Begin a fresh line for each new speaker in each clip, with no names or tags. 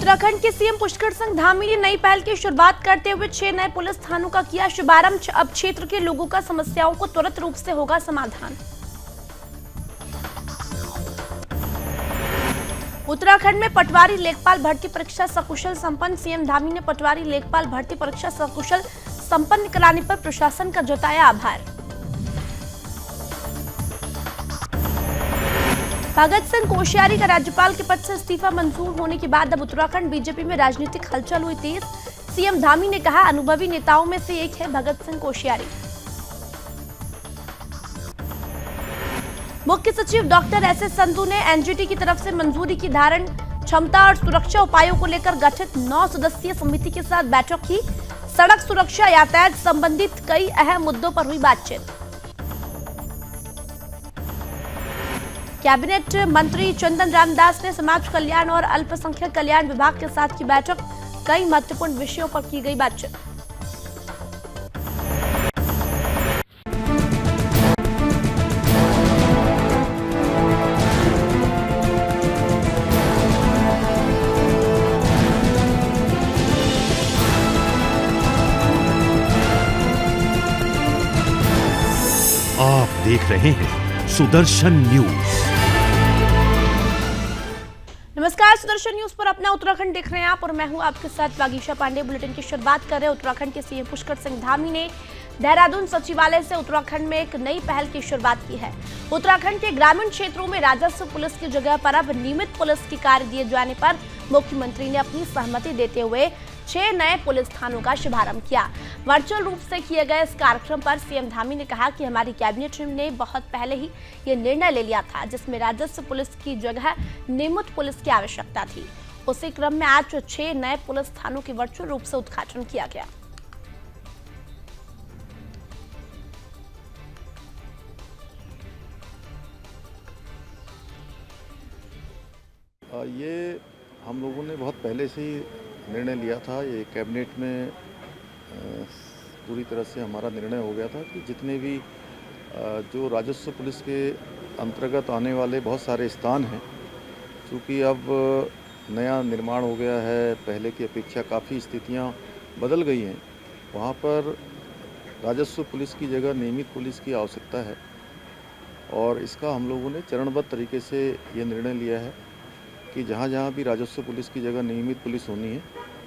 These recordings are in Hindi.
उत्तराखंड के सीएम पुष्कर सिंह धामी ने नई पहल की शुरुआत करते हुए 6 नए पुलिस थानों का किया शुभारंभ। अब क्षेत्र के लोगों का समस्याओं को त्वरित रूप से होगा समाधान। उत्तराखंड में पटवारी लेखपाल भर्ती परीक्षा सकुशल संपन्न। सीएम धामी ने पटवारी लेखपाल भर्ती परीक्षा सकुशल संपन्न कराने पर प्रशासन का जताया आभार। भगत सिंह कोश्यारी का राज्यपाल के पद से इस्तीफा मंजूर होने के बाद अब उत्तराखंड बीजेपी में राजनीतिक हलचल हुई तेज। सीएम धामी ने कहा, अनुभवी नेताओं में से एक है भगत सिंह कोश्यारी। मुख्य सचिव डॉक्टर एस एस संधू ने एनजीटी की तरफ से मंजूरी की धारण क्षमता और सुरक्षा उपायों को लेकर गठित 9 सदस्यीय समिति के साथ बैठक की। सड़क सुरक्षा, यातायात संबंधित कई अहम मुद्दों पर हुई बातचीत। कैबिनेट मंत्री चंदन रामदास ने समाज कल्याण और अल्पसंख्यक कल्याण विभाग के साथ की बैठक। कई महत्वपूर्ण विषयों पर की गई बातचीत।
आप देख रहे हैं सुदर्शन न्यूज।
नमस्कार, सुदर्शन न्यूज पर अपना उत्तराखंड देख रहे हैं आप और मैं हूं आपके साथ वागीशा पांडे। बुलेटिन की शुरुआत कर रहे हैं। उत्तराखंड के सीएम पुष्कर सिंह धामी ने देहरादून सचिवालय से उत्तराखंड में एक नई पहल की शुरुआत की है। उत्तराखंड के ग्रामीण क्षेत्रों में राजस्व पुलिस की जगह पर अब नियमित पुलिस के कार्य दिए जाने पर मुख्यमंत्री ने अपनी सहमति देते हुए 6 नए पुलिस थानों का शुभारंभ किया। वर्चुअल रूप से किए गए इस कार्यक्रम पर सीएम धामी ने कहा कि हमारी कैबिनेट ने बहुत पहले ही ये निर्णय ले लिया था, जिसमें राजस्व पुलिस की जगह नियमित पुलिस की आवश्यकता थी। उसी क्रम में आज 6 नए पुलिस थानों के वर्चुअल रूप से उद्घाटन किया गया।
ये हम लोगों ने बहुत पहले से ही निर्णय लिया था। ये कैबिनेट में पूरी तरह से हमारा निर्णय हो गया था कि जितने भी जो राजस्व पुलिस के अंतर्गत आने वाले बहुत सारे स्थान हैं, चूँकि अब नया निर्माण हो गया है, पहले की अपेक्षा काफ़ी स्थितियां बदल गई हैं, वहाँ पर राजस्व पुलिस की जगह नियमित पुलिस की आवश्यकता है और इसका हम लोगों ने चरणबद्ध तरीके से ये निर्णय लिया है कि जहाँ जहाँ भी राजस्व पुलिस की जगह नियमित पुलिस होनी है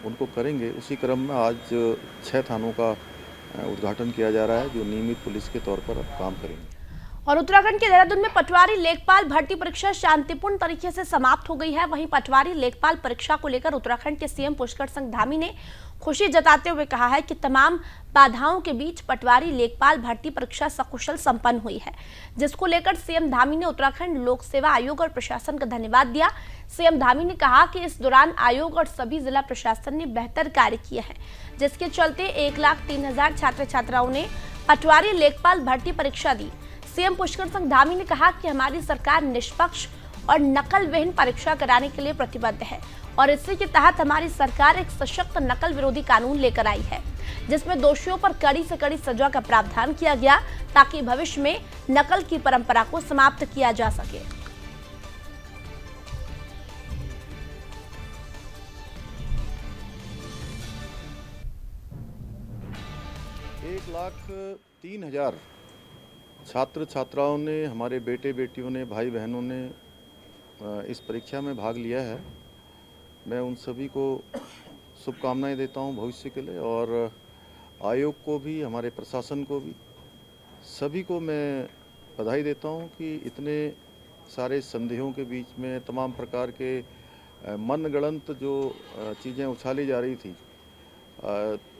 उनको करेंगे। उसी क्रम में आज 6 थानों का उद्घाटन किया जा रहा है जो नियमित पुलिस के तौर पर अब काम करेंगे।
और उत्तराखंड के देहरादून में पटवारी लेखपाल भर्ती परीक्षा शांतिपूर्ण तरीके से समाप्त हो गई है। वहीं पटवारी लेखपाल परीक्षा को लेकर उत्तराखंड के सीएम पुष्कर सिंह धामी ने खुशी जताते हुए कहा है कि तमाम बाधाओं के बीच पटवारी लेखपाल भर्ती परीक्षा सकुशल संपन्न हुई है, जिसको लेकर सीएम धामी ने उत्तराखंड लोक सेवा आयोग और प्रशासन का धन्यवाद दिया। सीएम धामी ने कहा कि इस दौरान आयोग और सभी जिला प्रशासन ने बेहतर कार्य किए हैं, जिसके चलते 1,03,000 छात्र छात्राओं ने पटवारी लेखपाल भर्ती परीक्षा दी। सीएम पुष्कर सिंह धामी ने कहा कि हमारी सरकार निष्पक्ष और नकल विहीन परीक्षा कराने के लिए प्रतिबद्ध है और इसी के तहत हमारी सरकार एक सशक्त नकल विरोधी कानून लेकर आई है, जिसमें दोषियों पर कड़ी से कड़ी सजा का प्रावधान किया गया ताकि भविष्य में नकल की परंपरा को समाप्त किया जा सके।
एक 1,03,000 छात्र छात्राओं ने, हमारे बेटे बेटियों ने, भाई बहनों ने इस परीक्षा में भाग लिया है। मैं उन सभी को शुभकामनाएं देता हूं भविष्य के लिए और आयोग को भी, हमारे प्रशासन को भी, सभी को मैं बधाई देता हूं कि इतने सारे संदेहों के बीच में तमाम प्रकार के मनगढ़ंत जो चीज़ें उछाली जा रही थी,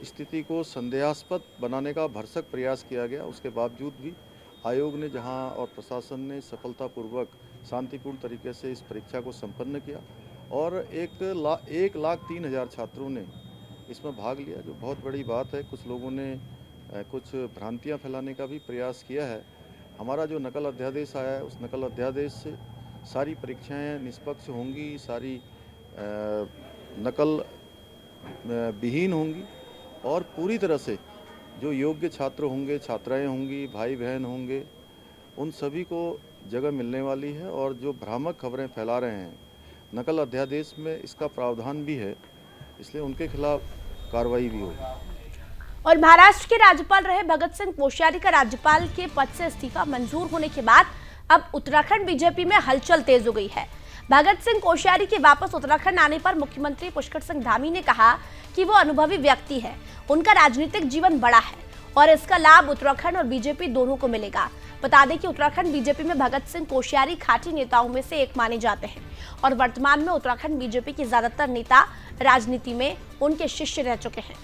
स्थिति को संदेहास्पद बनाने का भरसक प्रयास किया गया। उसके बावजूद भी आयोग ने जहां और प्रशासन ने सफलतापूर्वक शांतिपूर्ण तरीके से इस परीक्षा को संपन्न किया और 1,03,000 छात्रों ने इसमें भाग लिया, जो बहुत बड़ी बात है। कुछ लोगों ने कुछ भ्रांतियां फैलाने का भी प्रयास किया है। हमारा जो नकल अध्यादेश आया है, उस नकल अध्यादेश से सारी परीक्षाएं निष्पक्ष होंगी, सारी नकल विहीन होंगी और पूरी तरह से जो योग्य छात्र होंगे, छात्राएं होंगी, भाई बहन होंगे, उन सभी को जगह मिलने वाली है। और जो भ्रामक खबरें फैला रहे हैं नकल अध्यादेश में इसका प्रावधान भी है, इसलिए उनके खिलाफ कार्रवाई भी होगी।
और महाराष्ट्र के राज्यपाल रहे भगत सिंह कोश्यारी का राज्यपाल के पद से इस्तीफा मंजूर होने के बाद अब उत्तराखंड बीजेपी में हलचल तेज हो गई है। भगत सिंह कोश्यारी के वापस उत्तराखंड आने पर मुख्यमंत्री पुष्कर सिंह धामी ने कहा कि वो अनुभवी व्यक्ति है, उनका राजनीतिक जीवन बड़ा है और इसका लाभ उत्तराखंड और बीजेपी दोनों को मिलेगा। बता दें कि उत्तराखंड बीजेपी में भगत सिंह कोश्यारी खाटी नेताओं में से एक माने जाते हैं और वर्तमान में उत्तराखंड बीजेपी के ज्यादातर नेता राजनीति में उनके शिष्य रह चुके हैं।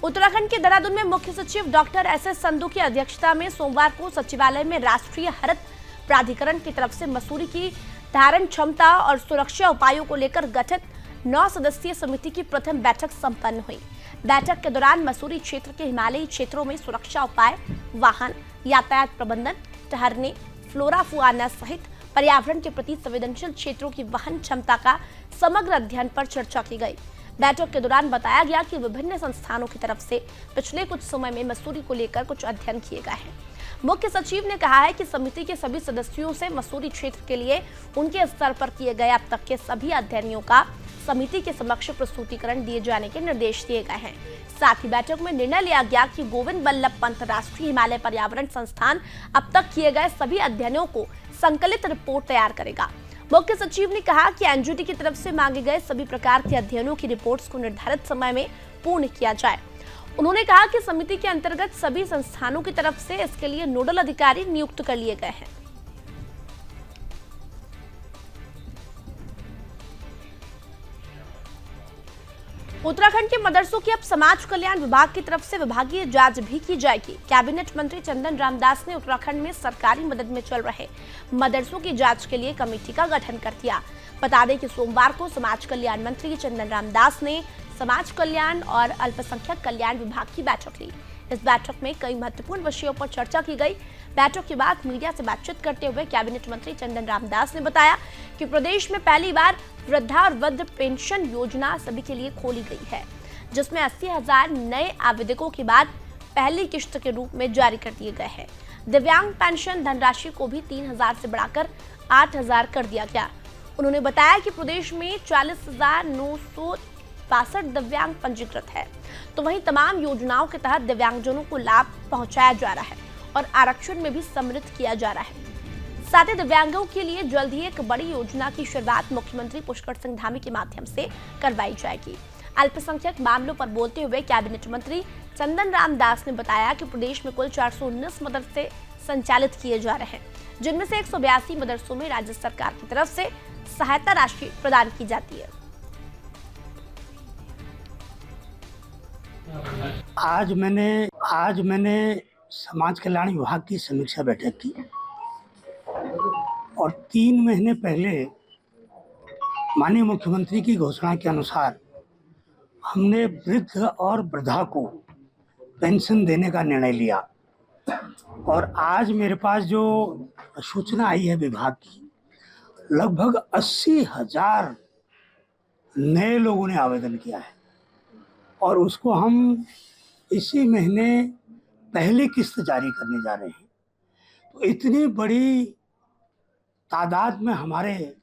उत्तराखंड के देहरादून में मुख्य सचिव डॉक्टर एस.एस. संधू की अध्यक्षता में सोमवार को सचिवालय में राष्ट्रीय हरित प्राधिकरण की तरफ से मसूरी की धारण क्षमता और सुरक्षा उपायों को लेकर गठित 9 सदस्यीय समिति की प्रथम बैठक संपन्न हुई। बैठक के दौरान मसूरी क्षेत्र के हिमालयी क्षेत्रों में सुरक्षा उपाय, वाहन यातायात प्रबंधन, ठहरने, फ्लोरा फुआना सहित पर्यावरण के प्रति संवेदनशील क्षेत्रों की वहन क्षमता का समग्र अध्ययन पर चर्चा की गई। बैठक के दौरान बताया गया कि विभिन्न संस्थानों की तरफ से पिछले कुछ समय में मसूरी को लेकर कुछ अध्ययन किए गए हैं। मुख्य सचिव ने कहा है कि समिति के सभी सदस्यों से मसूरी क्षेत्र के लिए उनके स्तर पर किए गए अब तक के सभी अध्ययनों का समिति के समक्ष प्रस्तुतिकरण दिए जाने के निर्देश दिए गए हैं। साथ ही बैठक में निर्णय लिया गया कि गोविंद बल्लभ पंत राष्ट्रीय हिमालय पर्यावरण संस्थान अब तक किए गए सभी अध्ययनों को संकलित रिपोर्ट तैयार करेगा। मुख्य सचिव ने कहा कि एनजीटी की तरफ से मांगे गए सभी प्रकार के अध्ययनों की रिपोर्ट्स को निर्धारित समय में पूर्ण किया जाए। उन्होंने कहा कि समिति के अंतर्गत सभी संस्थानों की तरफ से इसके लिए नोडल अधिकारी नियुक्त कर लिए गए हैं। उत्तराखंड के मदरसों की अब समाज कल्याण विभाग की तरफ से विभागीय जांच भी की जाएगी। कैबिनेट मंत्री चंदन रामदास ने उत्तराखंड में सरकारी मदद में चल रहे मदरसों की जांच के लिए कमेटी का गठन कर दिया। बता दें कि सोमवार को समाज कल्याण मंत्री चंदन रामदास ने समाज कल्याण और अल्पसंख्यक कल्याण विभाग की बैठक ली। इस बैठक में कई महत्वपूर्ण विषयों पर चर्चा की गई। बैठक के बाद मीडिया से बातचीत करते हुए कैबिनेट मंत्री चंदन रामदास ने बताया कि प्रदेश में पहली बार वृद्धा और वृद्ध पेंशन योजना सभी के लिए खोली गई है, जिसमें 80,000 नए आवेदकों के बाद पहली किश्त के रूप में जारी कर दिए गए हैं। दिव्यांग पेंशन धनराशि को भी 3,000 से बढ़ाकर 8,000 कर दिया गया। उन्होंने बताया कि प्रदेश में 40,962 दिव्यांग पंजीकृत है, तो वहीं तमाम योजनाओं के तहत दिव्यांगजनों को लाभ पहुंचाया जा रहा है और आरक्षण में भी सम्मिलित किया जा रहा है। साथ ही दिव्यांगों के लिए जल्द ही एक बड़ी योजना की शुरुआत मुख्यमंत्री पुष्कर सिंह धामी के माध्यम से करवाई जाएगी। अल्पसंख्यक मामलों पर बोलते हुए कैबिनेट मंत्री चंदन रामदास ने बताया कि प्रदेश में कुल 419 मदरसे संचालित किए जा रहे हैं, जिनमें से 182 मदरसों में राज्य सरकार की तरफ से सहायता राशि प्रदान की जाती है।
आज मैंने समाज कल्याण विभाग की समीक्षा बैठक की और 3 महीने पहले माननीय मुख्यमंत्री की घोषणा के अनुसार हमने वृद्ध और वृद्धा को पेंशन देने का निर्णय लिया। और आज मेरे पास जो सूचना आई है विभाग की, लगभग 80,000 नए लोगों ने आवेदन किया है और उसको हम इसी महीने पहली किस्त जारी करने जा रहे हैं। तो इतनी बड़ी तादाद में हमारे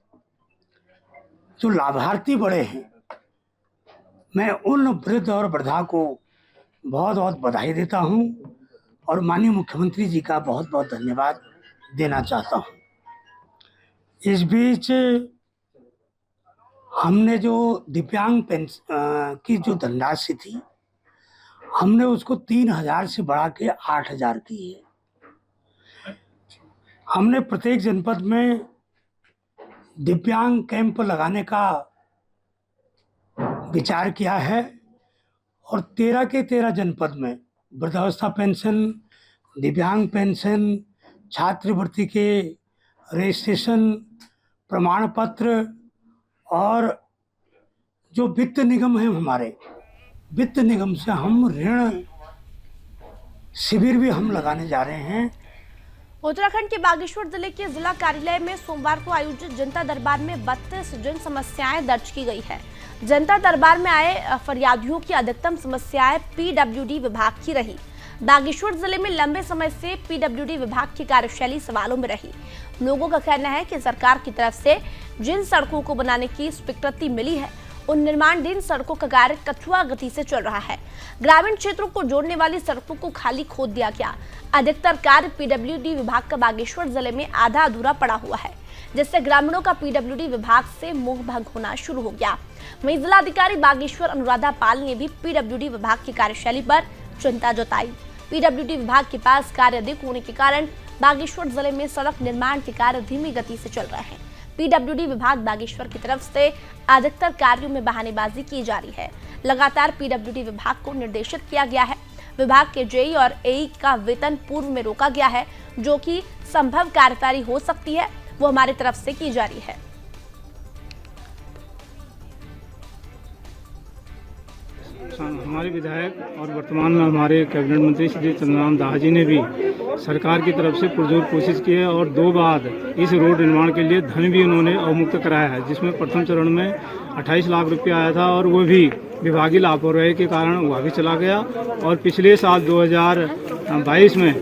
जो लाभार्थी बढ़े हैं, मैं उन वृद्ध और वृद्धा को बहुत बहुत बधाई देता हूं और माननीय मुख्यमंत्री जी का बहुत बहुत धन्यवाद देना चाहता हूं। इस बीच हमने जो दिव्यांग पेंशन की जो धनराशि थी, हमने उसको 3,000 से बढ़ा के 8,000 की है। हमने प्रत्येक जनपद में दिव्यांग कैंप लगाने का विचार किया है और 13 के 13 जनपद में वृद्धावस्था पेंशन, दिव्यांग पेंशन, छात्रवृत्ति के रजिस्ट्रेशन, प्रमाण पत्र और जो वित्त निगम है, हमारे वित्त निगम से हम ऋण शिविर भी हम लगाने जा रहे हैं।
उत्तराखंड के बागेश्वर जिले के जिला कार्यालय में सोमवार को आयोजित जनता दरबार में 32 जन समस्याएं दर्ज की गई है। जनता दरबार में आए फरियादियों की अधिकतम समस्याएं पीडब्ल्यूडी विभाग की रही। बागेश्वर जिले में लंबे समय से पीडब्ल्यूडी विभाग की कार्यशैली सवालों में रही। लोगों का कहना है कि सरकार की तरफ से जिन सड़कों को बनाने की स्वीकृति मिली है, उन निर्माणाधीन सड़कों का कार्य कछुआ गति से चल रहा है। ग्रामीण क्षेत्रों को जोड़ने वाली सड़कों को खाली खोद दिया गया। अधिकतर कार्य पीडब्ल्यूडी विभाग का बागेश्वर जिले में आधा अधूरा पड़ा हुआ है, जिससे ग्रामीणों का पीडब्ल्यूडी विभाग से मोह भंग होना शुरू हो गया। वहीं जिलाधिकारी बागेश्वर अनुराधा पाल ने भी पीडब्ल्यूडी विभाग की कार्यशैली पर चिंता जताई। पीडब्ल्यूडी विभाग के पास कार्य अधिक होने के कारण बागेश्वर जिले में सड़क निर्माण के कार्य धीमी गति से चल रहे हैं। पीडब्ल्यूडी विभाग बागेश्वर की तरफ से अधिकतर कार्यों में बहानेबाजी की जा रही है। लगातार पीडब्ल्यूडी विभाग को निर्देशित किया गया है। विभाग के जेई और एई का वेतन पूर्व में रोका गया है, जो कि संभव कार्यवाही हो सकती है, वो हमारी तरफ से की जा रही है।
हमारे विधायक और वर्तमान में हमारे कैबिनेट मंत्री श्री चंद्रराम दास जी ने भी सरकार की तरफ से पुरजोर कोशिश की है और 2 बार इस रोड निर्माण के लिए धन भी उन्होंने अवमुक्त कराया है, जिसमें प्रथम चरण में 28 लाख रुपया आया था और वो भी विभागीय लापरवाही के कारण वह भी चला गया। और पिछले साल 2022 में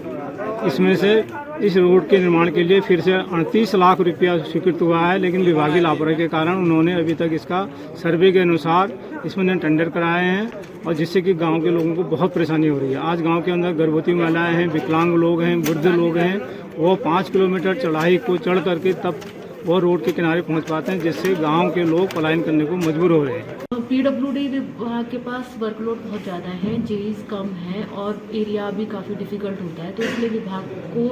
इसमें से इस रोड के निर्माण के लिए फिर से 38 लाख रुपया स्वीकृत हुआ है, लेकिन विभागीय लापरवाही के कारण उन्होंने अभी तक इसका सर्वे के अनुसार इसमें टेंडर कराए हैं और जिससे कि गांव के लोगों को बहुत परेशानी हो रही है। आज गांव के अंदर गर्भवती महिलाएं हैं, विकलांग लोग हैं, वृद्ध लोग हैं, वो 5 किलोमीटर चढ़ाई को चढ़ करके तब वो रोड के किनारे पहुंच पाते हैं, जिससे गांव के लोग पलायन करने को मजबूर हो रहे हैं।
पीडब्ल्यूडी विभाग के पास वर्कलोड बहुत ज़्यादा है, जेईज कम है और एरिया भी काफ़ी डिफ़िकल्ट होता है, तो इसलिए विभाग को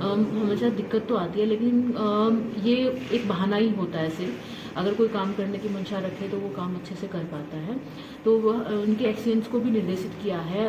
हमेशा दिक्कत तो आती है, लेकिन ये एक बहाना ही होता है। सिर्फ अगर कोई काम करने की मंशा रखे तो वो काम अच्छे से कर पाता है। तो वह उनके एक्सीलेंस को भी निर्देशित किया है।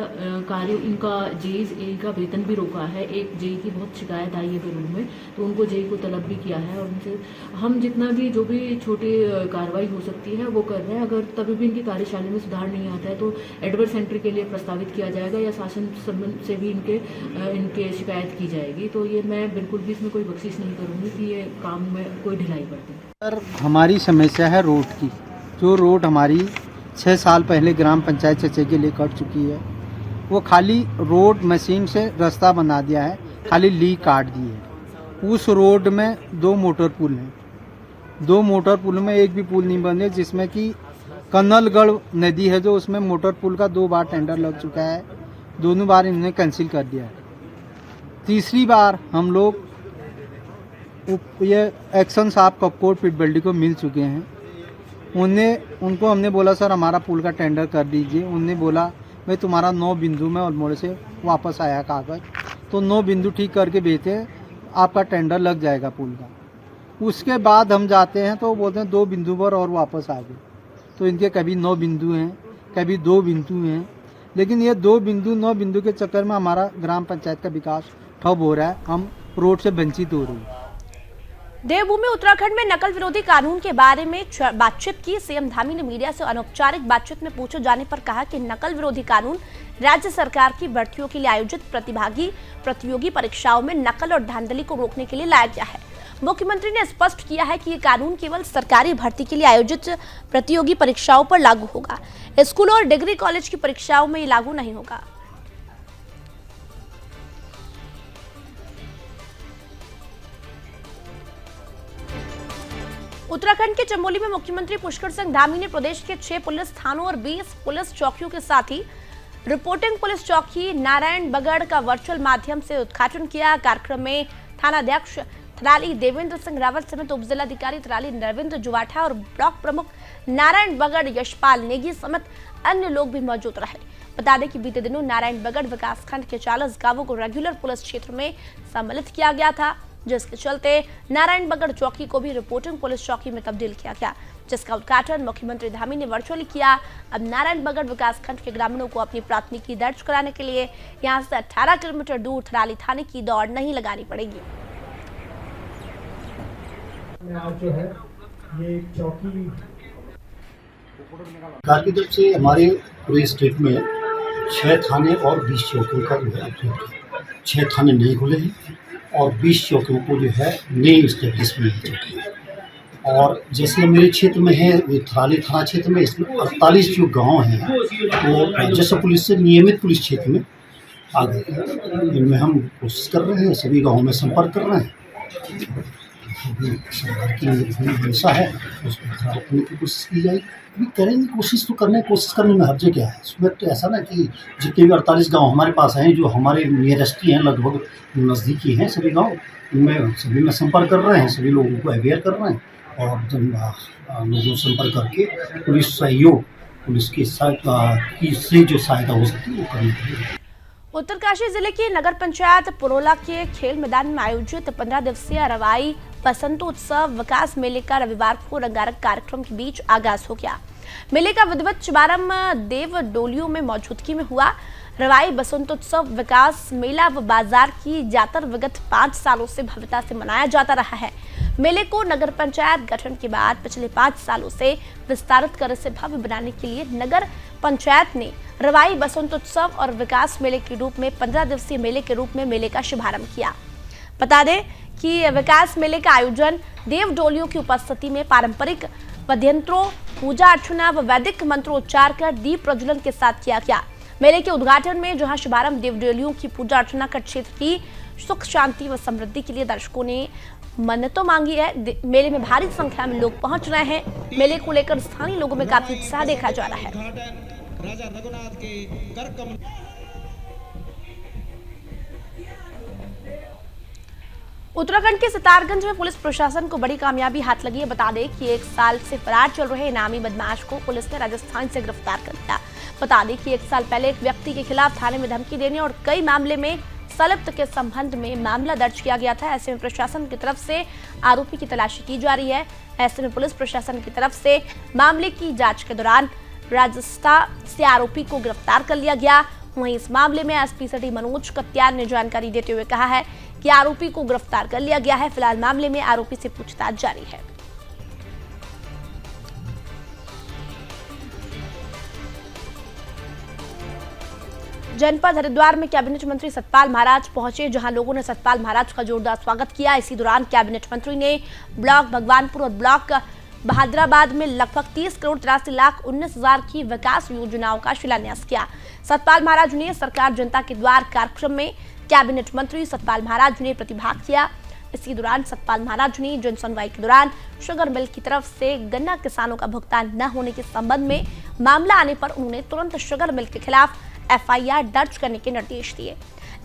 कार्य इनका जेईज ए का वेतन भी रोका है। एक जेई की बहुत शिकायत आई है विरोध में, तो उनको जेई को तलब भी किया है और उनसे हम जितना भी जो भी छोटी कार्रवाई हो सकती है वो कर रहे हैं। अगर तभी भी इनकी कार्यशैली में सुधार नहीं आता है तो एडवर्स एंट्री के लिए प्रस्तावित किया जाएगा या शासन संबंध से भी इनके शिकायत की जाएगी। तो ये मैं बिल्कुल भी इसमें कोई बख्शिश नहीं करूँगी कि ये काम में कोई ढिलाई बरते।
सर, हमारी समस्या है रोड की। जो रोड हमारी 6 साल पहले ग्राम पंचायत चचे के लिए कट चुकी है, वो खाली रोड मशीन से रास्ता बना दिया है, खाली ली काट दी है। उस रोड में 2 मोटर पुल हैं। 2 मोटर पुल में एक भी पुल नहीं बने, जिसमें कि कन्नलगढ़ नदी है जो उसमें मोटर पुल का 2 बार टेंडर लग चुका है, दोनों बार इन्होंने कैंसिल कर दिया है। तीसरी बार हम लोग ये एक्शन साहब कपकोट पीडब्ल्यूडी को मिल चुके हैं। उनको हमने बोला सर हमारा पुल का टेंडर कर दीजिए। उनने बोला भाई तुम्हारा 9 बिंदु में ऑलमोड़ से वापस आया कागज़, तो 9 बिंदु ठीक करके भेजते आपका टेंडर लग जाएगा पुल का। उसके बाद हम जाते हैं तो बोलते हैं 2 बिंदु पर और वापस आ गए। तो इनके कभी 9 बिंदु हैं, कभी 2 बिंदु हैं, लेकिन ये 2 बिंदु 9 बिंदु के चक्कर में हमारा ग्राम पंचायत का विकास ठप हो रहा है। हम रोड से वंचित हो रहे हैं।
देवभूमि उत्तराखंड में नकल विरोधी कानून के बारे में बातचीत की। सीएम धामी ने मीडिया से अनौपचारिक बातचीत में पूछे जाने पर कहा कि नकल विरोधी कानून राज्य सरकार की भर्तियों के लिए आयोजित प्रतियोगी परीक्षाओं में नकल और धांधली को रोकने के लिए लाया गया है। मुख्यमंत्री ने स्पष्ट किया है कि ये कानून केवल सरकारी भर्ती के लिए आयोजित प्रतियोगी परीक्षाओं पर लागू होगा। स्कूल और डिग्री कॉलेज की परीक्षाओं में ये लागू नहीं होगा। उत्तराखंड के चमोली में मुख्यमंत्री पुष्कर सिंह धामी ने प्रदेश के 6 पुलिस थानों और 20 पुलिस चौकियों के साथ ही रिपोर्टिंग पुलिस चौकी नारायण बगड़ का वर्चुअल माध्यम से उद्घाटन किया। कार्यक्रम में थानाध्यक्ष थराली देवेंद्र सिंह रावत समेत उप जिलाधिकारी थराली रविंद्र जुवाठा और ब्लॉक प्रमुख नारायण बगड़ यशपाल नेगी समेत अन्य लोग भी मौजूद रहे। बता दें कि बीते दिनों नारायण बगड़ विकासखंड के 40 गांवों को रेगुलर पुलिस क्षेत्र में सम्मिलित किया गया था, जिसके चलते नारायण बगड़ चौकी को भी रिपोर्टिंग पुलिस चौकी में तब्दील किया गया, जिसका उद्घाटन मुख्यमंत्री धामी ने वर्चुअली किया। अब नारायण बगड़ विकासखंड के ग्रामीणों को अपनी प्राथमिकी दर्ज कराने के लिए यहां से 18 किलोमीटर दूर थराली थाने की दौड़ नहीं लगानी पड़ेगी।
आज जो है ये चौकी
सरकार की तरफ से हमारे पूरे स्टेट में 6 थाने और 20 चौकियों का जो है 6 थाने नहीं खुले हैं और 20 चौकियों को जो है नई इस्टेब्लिशमेंट हो चुकी है। और जैसे मेरे क्षेत्र में है थराली थाना क्षेत्र में, इसमें 48 जो गांव हैं वो राजस्व पुलिस से नियमित पुलिस क्षेत्र में आ गए हैं। इनमें हम कोशिश कर रहे हैं, सभी गाँवों में संपर्क कर रहे हैं। सरकार की हमेशा है, उसको खराब करने की कोशिश की जाएगी। अभी करेंगे कोशिश करने में हर्ज क्या है। इसमें तो ऐसा ना कि जितने भी 48 गांव हमारे पास हैं, जो हमारे नियरेस्ट ही हैं, लगभग नज़दीकी हैं सभी गांव, उनमें सभी में संपर्क कर रहे हैं, सभी लोगों को अवेयर कर रहे हैं और लोगों से संपर्क करके पुलिस सहयोग, पुलिस की से जो सहायता हो सकती है वो करनी चाहिए।
उत्तरकाशी जिले की नगर पंचायत पुरोला के खेल मैदान में आयोजित 15 दिवसीय रवाई बसंतोत्सव विकास मेले का रविवार को रंगारंग कार्यक्रम के बीच आगाज हो गया। मेले का विधिवत शुभारंभ देव डोलियों में मौजूदगी में हुआ। रवाई बसंतोत्सव विकास मेला व बाजार की जातर विगत 5 सालों से भव्यता से मनाया जाता रहा है। मेले को नगर पंचायत गठन के बाद पिछले 5 सालों से विस्तारित कर इसे भव्य बनाने के लिए नगर पंचायत ने रवाई बसंतोत्सव और विकास मेले के रूप में 15 दिवसीय मेले के रूप में मेले का शुभारंभ किया। बता दें कि विकास मेले का आयोजन देव डोलियों की उपस्थिति में पारंपरिक वाद्ययंत्रों, पूजा अर्चना व वैदिक मंत्रोच्चार कर दीप प्रज्वलन के साथ किया गया। मेले के उद्घाटन में जहां शुभारंभ देव डोलियों की पूजा अर्चना कर क्षेत्र की सुख शांति व समृद्धि के लिए दर्शकों ने मन्नतों मांगी है। मेले में भारी संख्या में लोग पहुंच रहे हैं। मेले को लेकर स्थानीय लोगों में काफी उत्साह देखा जा रहा है। उत्तराखंड के सितारगंज में पुलिस प्रशासन को बड़ी कामयाबी हाथ लगी है। बता दें कि 1 साल से फरार चल रहे इनामी बदमाश को पुलिस ने राजस्थान से गिरफ्तार कर लिया। बता दें कि 1 साल पहले एक व्यक्ति के खिलाफ थाने में धमकी देने और कई मामले में संलिप्त के संबंध में मामला दर्ज किया गया था। ऐसे में प्रशासन की तरफ से आरोपी की तलाशी की जा रही है। ऐसे में पुलिस प्रशासन की तरफ से मामले की जांच के दौरान राजस्थान से आरोपी को गिरफ्तार कर लिया गया। वहीं इस मामले में एसपी सिटी मनोज कत्याल ने जानकारी देते हुए कहा है कि आरोपी को गिरफ्तार कर लिया गया है। फिलहाल मामले में आरोपी से पूछताछ जारी है। जनपद हरिद्वार में कैबिनेट मंत्री सतपाल महाराज पहुंचे, जहां लोगों ने सतपाल महाराज का जोरदार स्वागत किया। इसी दौरान कैबिनेट मंत्री ने ब्लॉक भगवानपुर और ब्लॉक बहादुराबाद में लगभग 30 करोड़ 83 लाख 19 हजार की विकास योजनाओं का शिलान्यास किया। सतपाल महाराज ने सरकार जनता के द्वार कार्यक्रम में कैबिनेट मंत्री सतपाल महाराज ने प्रतिभाग किया। इसी दौरान सतपाल महाराज ने जन सुनवाई के दौरान शुगर मिल की तरफ से गन्ना किसानों का भुगतान न होने के संबंध में मामला आने पर उन्होंने तुरंत शुगर मिल के खिलाफ एफआईआर दर्ज करने के निर्देश दिए,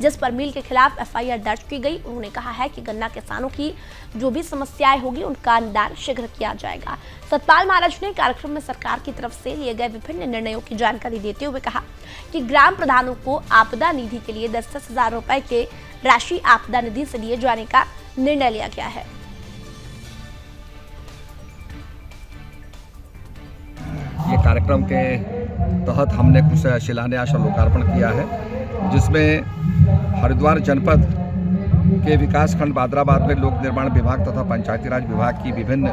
जिस पर मिल के खिलाफ एफआईआर दर्ज की गई। उन्होंने कहा है कि गन्ना किसानों की जो भी समस्याएं होगी उनका निदान शीघ्र किया जाएगा। सतपाल महाराज ने कार्यक्रम में सरकार की तरफ से लिए गए विभिन्न निर्णयों की जानकारी देते हुए कहा कि ग्राम प्रधानों को आपदा निधि के लिए 10-10 हजार रुपए के राशि आपदा निधि से दिए जाने का निर्णय लिया गया है।
ये कार्यक्रम के तहत हमने कुछ शिलान्यास और लोकार्पण किया है, जिसमें हरिद्वार जनपद के विकास खंड बहादुराबाद में लोक निर्माण विभाग तथा पंचायती राज विभाग की विभिन्न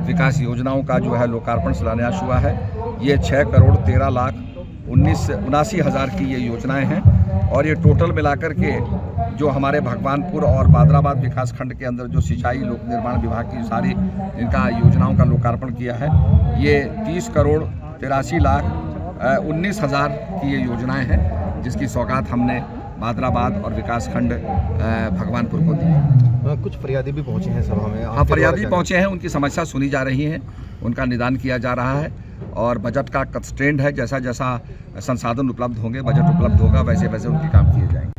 विकास योजनाओं का जो है लोकार्पण शिलान्यास हुआ है। ये 6 करोड़ 13 लाख 79 हजार की ये योजनाएं हैं और ये टोटल मिलाकर के जो हमारे भगवानपुर और बहादुराबाद विकास खंड के अंदर जो सिंचाई लोक निर्माण विभाग की सारी इनका योजनाओं का लोकार्पण किया है, ये 30 करोड़ 83 लाख 19 हजार की ये योजनाएं हैं, जिसकी सौगात हमने बहादुराबाद और विकास खंड भगवानपुर को दी।
कुछ फरियादी भी पहुंचे हैं सभा में।
हाँ, फरियादी पहुंचे हैं, उनकी समस्या सुनी जा रही है, उनका निदान किया जा रहा है और बजट का कंस्ट्रेंट है, जैसा जैसा संसाधन उपलब्ध होंगे, बजट उपलब्ध होगा, वैसे वैसे उनके काम किए जाएंगे।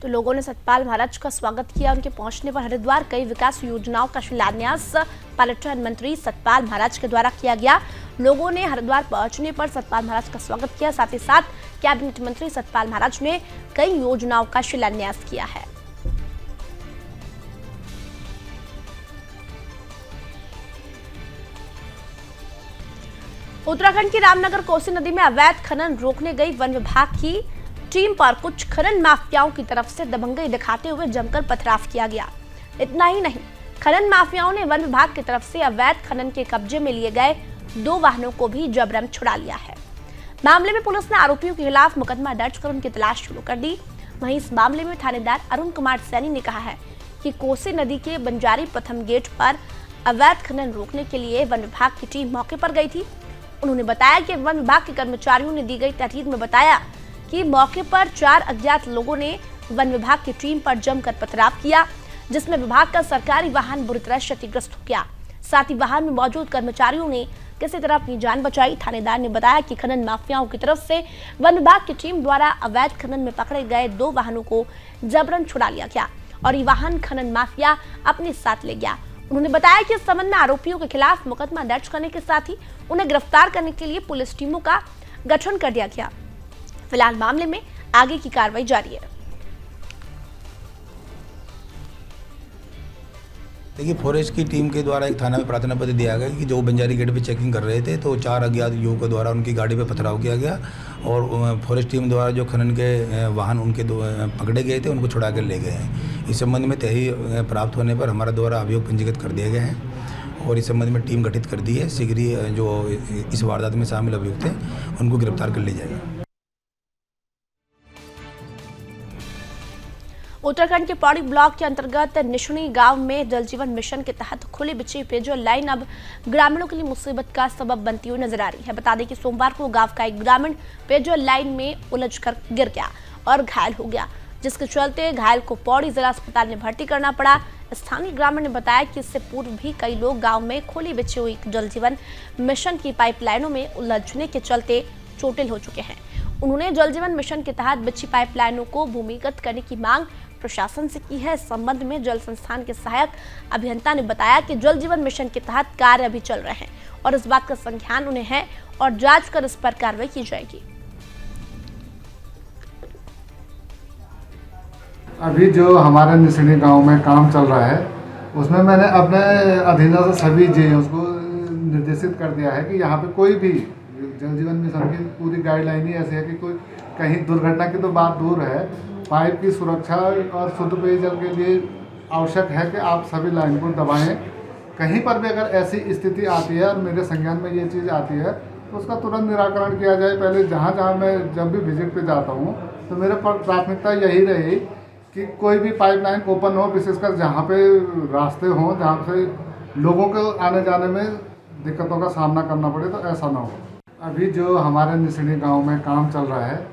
तो लोगों ने सतपाल महाराज का स्वागत किया। उनके पहुंचने पर हरिद्वार कई विकास योजनाओं का शिलान्यास पर्यटन मंत्री सतपाल महाराज के द्वारा किया गया। लोगों ने हरिद्वार पहुंचने पर सतपाल महाराज का स्वागत किया। साथ ही साथ कैबिनेट मंत्री सतपाल महाराज ने कई योजनाओं का शिलान्यास किया है। उत्तराखंड की रामनगर कोसी नदी में अवैध खनन रोकने गई वन विभाग की टीम पर कुछ खनन माफियाओं की तरफ से दबंगई दिखाते हुए जमकर पथराव किया गया। इतना ही नहीं, खनन माफियाओं ने वन विभाग की तरफ से अवैध खनन के कब्जे में लिए गए 2 वाहनों को भी जबरन छुड़ा लिया है। मामले में पुलिस ने आरोपियों के खिलाफ मुकदमा दर्ज कर उनकी तलाश शुरू कर दी। वहीं इस मामले में थानेदार अरुण कुमार सैनी ने कहा है कि कोसी नदी के बंजारी प्रथम गेट पर अवैध खनन रोकने के लिए वन विभाग की टीम मौके पर गई थी। उन्होंने बताया कि वन विभाग के कर्मचारियों ने दी गई तहरीर में बताया कि मौके पर 4 अज्ञात लोगों ने वन विभाग की टीम पर जमकर पथराव किया, जिसमें विभाग का सरकारी वाहन बुरी तरह क्षतिग्रस्त हो गया। साथ ही वाहन में मौजूद कर्मचारियों ने किसी तरह अपनी जान बचाई। थानेदार ने बताया कि खनन माफियाओं की तरफ से वन विभाग की टीम द्वारा अवैध खनन में पकड़े गए 2 वाहनों को जबरन छुड़ा लिया गया और ये वाहन खनन माफिया अपने साथ ले गया। उन्होंने बताया कि इस संबंध में आरोपियों के खिलाफ मुकदमा दर्ज करने के साथ ही उन्हें गिरफ्तार करने के लिए पुलिस टीमों का गठन कर दिया गया। फिलहाल मामले में आगे की कार्रवाई जारी है।
देखिए, फॉरेस्ट की टीम के द्वारा एक थाना में प्रार्थना पत्र दिया गया कि जो बंजारी गेट पे चेकिंग कर रहे थे तो 4 अज्ञात युवकों द्वारा उनकी गाड़ी पे पथराव किया गया और फॉरेस्ट टीम द्वारा जो खनन के वाहन उनके पकड़े गए थे उनको छुड़ा कर ले गए हैं। इस संबंध में तहरीर प्राप्त होने पर हमारा द्वारा अभियोग पंजीकृत कर दिए गए हैं और इस संबंध में टीम गठित कर दी है। शीघ्र ही जो इस वारदात में शामिल अभियुक्त हैं उनको गिरफ्तार कर लिया जाएगा।
उत्तराखंड के पौड़ी ब्लॉक के अंतर्गत निशुनी गांव में जल जीवन मिशन के तहत खुली बिछी पेयजल लाइन अब ग्रामीणों के लिए मुसीबत का सबब बनती हुई नजर आ रही है। बता दें कि सोमवार को गांव का एक ग्रामीण पेयजल लाइन में उलझकर गिर गया और घायल हो गया, जिसके चलते घायल को पौड़ी जिला अस्पताल में भर्ती करना पड़ा। स्थानीय ग्रामीण ने बताया कि इससे पूर्व भी कई लोग गाँव में खुली बिछी हुई जल जीवन मिशन की पाइपलाइनों में उलझने के चलते चोटिल हो चुके हैं। उन्होंने जल जीवन मिशन के तहत बिछी पाइपलाइनों को भूमिगत करने की मांग प्रशासन से की है। इस संबंध में जल संस्थान के सहायक अभियंता ने बताया कि जल जीवन मिशन के तहत कार्य अभी चल रहे हैं और इस बात का संज्ञान उन्हें है और जांच कर इस पर कार्रवाई की जाएगी।
अभी जो हमारे निसणी गांव में काम चल रहा है उसमें मैंने अपने अधीनस्थ सभी जेईओ को निर्देशित कर दिया है कि यहाँ पे कोई भी जल जीवन मिशन की पूरी गाइडलाइन ही ऐसी है कि कोई कहीं दुर्घटना की तो बात दूर है, पाइप की सुरक्षा और शुद्ध पेयजल के लिए आवश्यक है कि आप सभी लाइन को दबाएं। कहीं पर भी अगर ऐसी स्थिति आती है और मेरे संज्ञान में ये चीज़ आती है तो उसका तुरंत निराकरण किया जाए। पहले जहाँ जहाँ मैं जब भी विजिट पे जाता हूँ तो मेरे प्राथमिकता यही रही कि कोई भी पाइपलाइन ओपन हो, विशेषकर जहाँ पे रास्ते हों जहाँ से लोगों को आने जाने में दिक्कतों का सामना करना पड़े, तो ऐसा ना हो। अभी जो हमारे निसणी गाँव में काम चल रहा है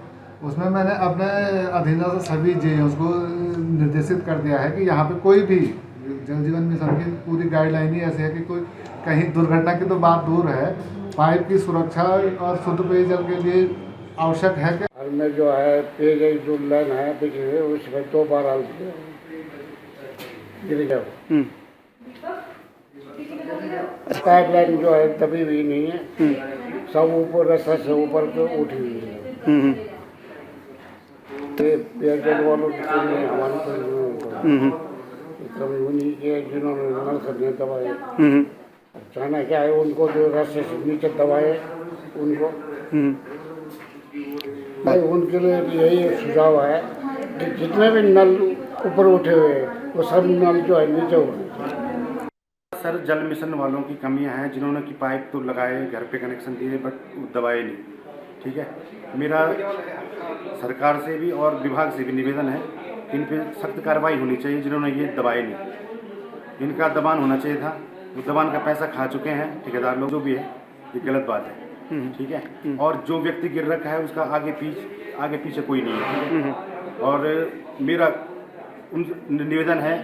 उसमें मैंने अपने अधीनस्थ सभी जेईओ को निर्देशित कर दिया है कि यहाँ पे कोई भी जल जीवन मिशन की पूरी गाइडलाइन ही ऐसी है कि कोई कहीं दुर्घटना की तो बात दूर है, पाइप की सुरक्षा और शुद्ध पेयजल के लिए आवश्यक है कि
घर में जो है पेयजल जो लाइन है बिजली उसमें 2 बार गिर गया। पाइपलाइन जो है दबी हुई नहीं है, सब ऊपर रास्ता से ऊपर को उठी हुई है। पेयजल वालों की हमारी कभी उन्हीं के जिन्होंने नल करने दबाए, चाहना क्या है उनको जो रास्ते से नीचे दबाए उनको भाई उनके लिए यही सुझाव है कि जितने भी नल ऊपर उठे हुए वो सब नल जो है नीचे उठे।
सर, जल मिशन वालों की कमियां हैं जिन्होंने कि पाइप तो लगाए, घर पे कनेक्शन दिए बट दबाए नहीं। ठीक है, मेरा सरकार से भी और विभाग से भी निवेदन है इन पे सख्त कार्रवाई होनी चाहिए जिन्होंने ये दबाए नहीं। इनका दबान होना चाहिए था, वो दबान का पैसा खा चुके हैं ठेकेदार लोग, जो भी है ये गलत बात है। ठीक है, और जो व्यक्ति गिर रखा है उसका आगे पीछे कोई नहीं है। और मेरा निवेदन है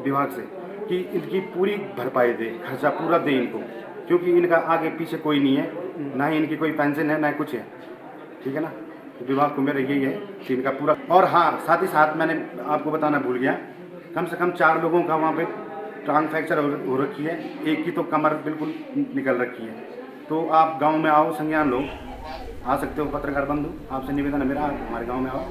विभाग से कि इनकी पूरी भरपाई दे, खर्चा पूरा दे इनको, क्योंकि इनका आगे पीछे कोई नहीं है, ना ही इनकी कोई पेंशन है ना कुछ है। ठीक है ना, तो विभाग को मेरा यही है कि इनका पूरा। और हाँ, साथ ही साथ मैंने आपको बताना भूल गया, कम से कम 4 लोगों का वहाँ पे टांग फ्रैक्चर हो रखी है, एक की तो कमर बिल्कुल निकल रखी है। तो आप गांव में आओ, संज्ञान लो, आ सकते हो पत्रकार बंधु, आपसे निवेदन है मेरा, हमारे गांव में आओ।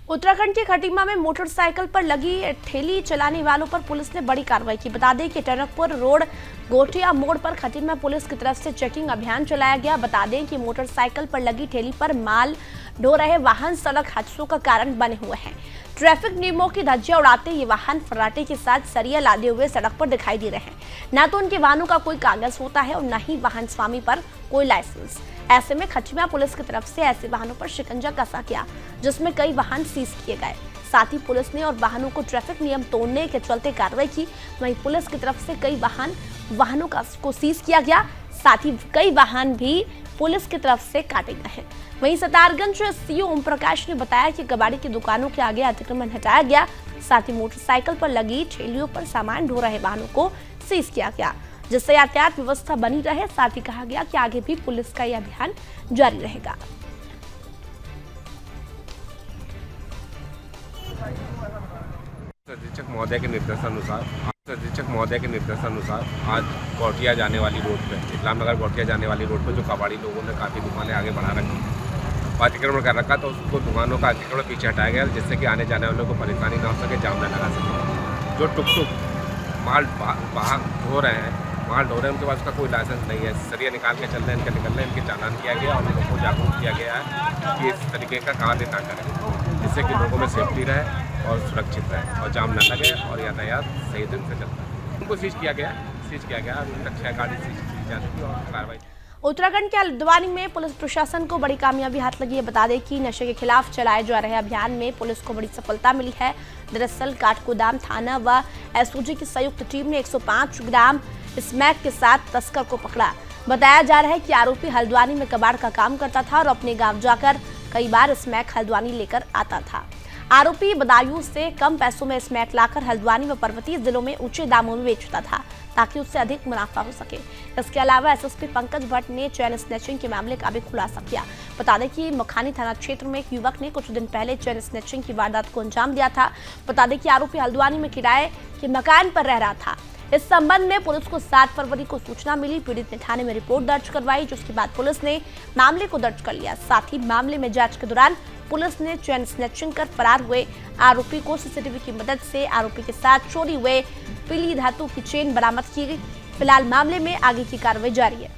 उत्तराखंड के खटीमा में मोटरसाइकिल पर लगी ठेली चलाने वालों पर पुलिस ने बड़ी कार्रवाई की। बता दें कि टनकपुर रोड गोटिया मोड़ पर खटीमा पुलिस की तरफ से चेकिंग अभियान चलाया गया। बता दें कि मोटरसाइकिल पर लगी ठेली पर माल ढो रहे वाहन सड़क हादसों का कारण बने हुए हैं। ट्रैफिक नियमों की धज्जियां उड़ाते ये वाहन फर्राटे के साथ सरिया लादे हुए सड़क पर दिखाई दे रहे हैं। न तो उनके वाहनों का कोई कागज होता है और न ही वाहन स्वामी पर कोई लाइसेंस। ऐसे में खटीमा पुलिस की तरफ से ऐसे वाहनों पर शिकंजा कसा गया, जिसमें कई वाहन सीज किए गए। साथ ही पुलिस ने और वाहनों को ट्रैफिक नियम तोड़ने के चलते कार्रवाई की। वहीं पुलिस की तरफ से कई वाहनों को सीज किया गया, साथ ही कई वाहन भी पुलिस की तरफ से काटे गए हैं। वहीं सतारगंज सीओ ओम प्रकाश ने बताया कि कबाड़ी की दुकानों के आगे अतिक्रमण हटाया गया, साथ ही मोटरसाइकिल पर लगी ठेलियों पर सामान ढो रहे वाहनों को सीज किया गया, जिससे यातायात व्यवस्था बनी रहे। साथ ही कहा गया कि आगे भी पुलिस का यह अभियान जारी रहेगा।
अधीक्षक महोदय के निर्देशानुसार आज गौटिया जाने वाली रोड पे, इस्लामनगर गौटिया जाने वाली रोड पे जो कबाड़ी लोगों ने काफ़ी दुकानें आगे बढ़ा रखी, अतिक्रमण कर रखा, तो उसको दुकानों का अतिक्रमण पीछे हटाया गया, जिससे कि आने जाने वालों को परेशानी ना हो सके, जाम न लगा सके। जो टुक माल बाहर ढो रहे हैं, उनके पास उसका कोई लाइसेंस नहीं है, सरिया निकाल के चल रहे हैं, इनके निकल रहे हैं, इनके चालान किया गया और लोगों को जागरूक किया गया है कि इस तरीके का काम ना करें, जिससे कि लोगों में सेफ्टी रहे और सुरक्षित रहे और जाम न लगे और यातायात सही ढंग से चलता है। उनको सीज किया गया, कक्षा गाड़ी सीज की जा चुकी और कार्रवाई।
उत्तराखंड के हल्द्वानी में पुलिस प्रशासन को बड़ी कामयाबी हाथ लगी है। बता दें कि नशे के खिलाफ चलाए जा रहे अभियान में पुलिस को बड़ी सफलता मिली है। दरअसल काठगोदाम थाना व एसओजी की संयुक्त टीम ने 105 ग्राम स्मैक के साथ तस्कर को पकड़ा। बताया जा रहा है कि आरोपी हल्द्वानी में कबाड़ का काम करता था और अपने गांव जाकर कई बार स्मैक हल्द्वानी लेकर आता था। आरोपी बदायूं से कम पैसों में स्मैक लाकर हल्द्वानी व पर्वतीय जिलों में ऊंचे दामों में बेचता था ताकि उससे अधिक मुनाफा हो सके। इसके अलावा एसएसपी पंकज भट्ट ने चेन स्नैचिंग के मामले का भी खुलासा किया। बता दें कि मखानी थाना क्षेत्र में एक युवक ने कुछ दिन पहले चेन स्नैचिंग की वारदात को अंजाम दिया था। बता दें कि आरोपी हल्द्वानी में किराए के मकान पर रह रहा था। इस संबंध में पुलिस को 7 फरवरी को सूचना मिली। पीड़ित ने थाने में रिपोर्ट दर्ज करवाई, जिसके बाद पुलिस ने मामले को दर्ज कर लिया। साथ ही मामले में जांच के दौरान पुलिस ने चेन स्नैचिंग कर फरार हुए आरोपी को सीसीटीवी की मदद से आरोपी के साथ चोरी हुए पीली धातु की चेन बरामद की गई। फिलहाल मामले में आगे की कार्रवाई जारी है।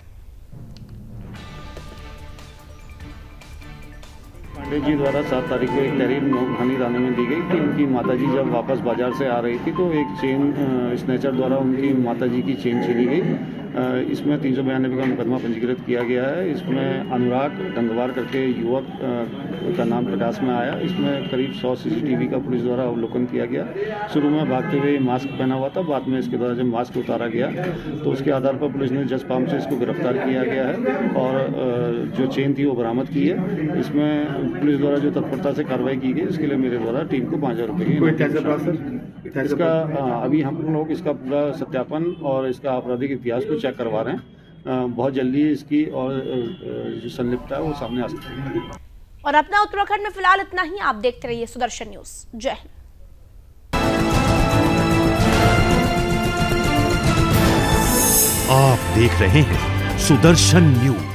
पांडे जी द्वारा 7 तारीख को एक तहरीर मखानी थाने में दी गई कि उनकी माताजी जब वापस बाजार से आ रही थी तो एक चेन स्नैचर द्वारा उनकी माताजी की चेन छीनी गई। इसमें 392 का मुकदमा पंजीकृत किया गया है। इसमें अनुराग गंगवार करके युवक का नाम प्रकाश में आया। इसमें करीब 100 सीसीटीवी का पुलिस द्वारा अवलोकन किया गया। शुरू में भागते हुए मास्क पहना हुआ था, बाद में इसके द्वारा जब मास्क उतारा गया तो उसके आधार पर पुलिस ने जज फार्म से इसको गिरफ्तार किया गया है और जो चेन थी वो बरामद की है। इसमें पुलिस द्वारा जो तत्परता से कार्रवाई की गई, इसके लिए मेरे द्वारा टीम को 5000 रुपये इसका अभी हम लोग इसका पूरा सत्यापन और इसका आपराधिक इतिहास को चेक करवा रहे हैं। बहुत जल्दी इसकी और जो संलिप्तता है वो सामने आ सकती है।
और अपना उत्तराखंड में फिलहाल इतना ही। आप देखते रहिए सुदर्शन न्यूज। जय हिंद।
आप देख रहे हैं सुदर्शन न्यूज।